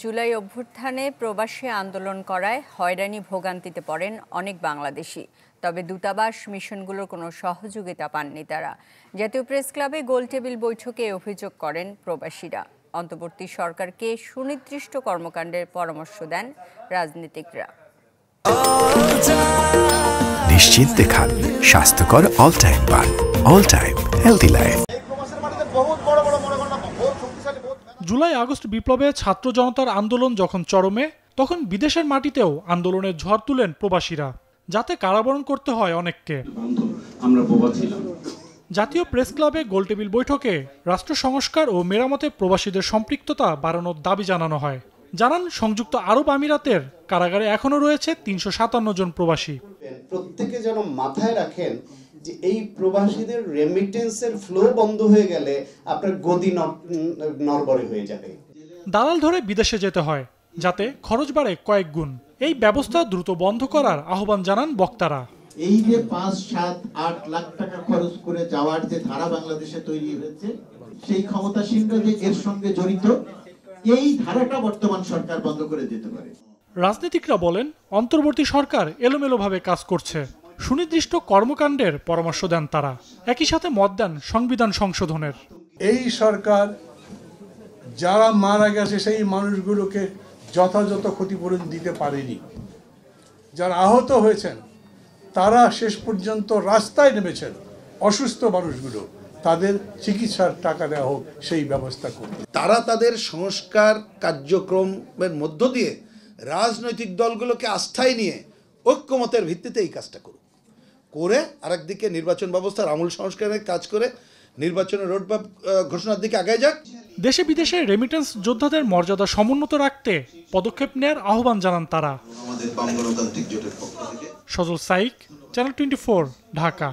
জুলাই অভ্যুত্থানে প্রবাসী আন্দোলন করায় হয়রানি ভোগান্তিতে পড়েন অনেক বাংলাদেশি। তবে দূতাবাস মিশনগুলোর কোনো সহযোগিতা পাননি তারা। জাতীয় প্রেস ক্লাবে গোলটেবিল বৈঠকে অভিযোগ করেন প্রবাসীরা। অন্তর্বর্তী সরকারকে সুনির্দিষ্ট কর্মকাণ্ডের পরামর্শ দেন রাজনীতিকরা। নিশ্চিন্তে খান স্বাস্থ্যকর অল টাইম পান। All time healthy life. July August বিপ্লবে ছাত্র জনতার আন্দোলন যখন চরমে, তখন বিদেশের মাটিতেও আন্দোলনের ঝড় তুলেন প্রবাসীরা, যাতে কারাবরণ করতে হয় অনেককে। জাতীয় প্রেস ক্লাবে গোলটেবিল বৈঠকে রাষ্ট্র সংস্কার ও মেরামতে প্রবাসীদের সম্পৃক্ততা বাড়ানোর দাবি জানানো হয়। জানান সংযুক্ত আরব আমিরাতের কারাগারে এখনো রয়েছে ৩৫৭ জন প্রবাসী। প্রত্যেকে যেন মাথায় রাখেন যে এই প্রবাসীদের রেমিটেন্সের ফ্লো বন্ধ হয়ে গেলে আপনার গদি নড়বড়ে হয়ে যাবে। দালাল ধরে বিদেশে যেতে হয়, যাতে খরচ বাড়ে কয়েক গুণ। এই ব্যবস্থা দ্রুত বন্ধ করার আহ্বান জানান বক্তারা। এই যে ৫, ৭, ৮ লাখ টাকা খরচ করে যাওয়ার যে ধারা বাংলাদেশে তৈরি হয়েছে, সেই ক্ষমতাসীনরা যে এর সঙ্গে জড়িত, এই ধারাটা বর্তমান সরকার বন্ধ করে দিতে পারে। রাজনীতিকরা বলেন, অন্তর্বর্তী সরকার এলোমেলোভাবে কাজ করছে। সুনির্দিষ্ট কর্মকাণ্ডের পরামর্শ দেন তারা। একই সাথে মত দেন সংবিধান সংশোধনের। এই সরকার যারা মারা গেছে সেই মানুষগুলোকে যথাযথ ক্ষতিপূরণ দিতে পারেনি। যারা আহত হয়েছেন তারা শেষ পর্যন্ত রাস্তায় নেমেছেন। অসুস্থ মানুষগুলো, তাদের চিকিৎসার টাকা দেওয়া হোক, সেই ব্যবস্থা করবে। তারা তাদের সংস্কার কার্যক্রমের মধ্য দিয়ে রাজনৈতিক দলগুলোকে আস্থায় নিয়ে ঐক্যমতের ভিত্তিতে এই কাজটা করে আরেকদিকে নির্বাচন ব্যবস্থার আমূল সংস্কারের কাজ করে নির্বাচনের রোডম্যাপ ঘোষণার দিকে আগায় যাক। দেশে বিদেশে রেমিটেন্স যোদ্ধাদের মর্যাদা সমুন্নত রাখতে পদক্ষেপ নেয়ার আহ্বান জানান তারা। সজল সাইক, চ্যানেল 24, ঢাকা।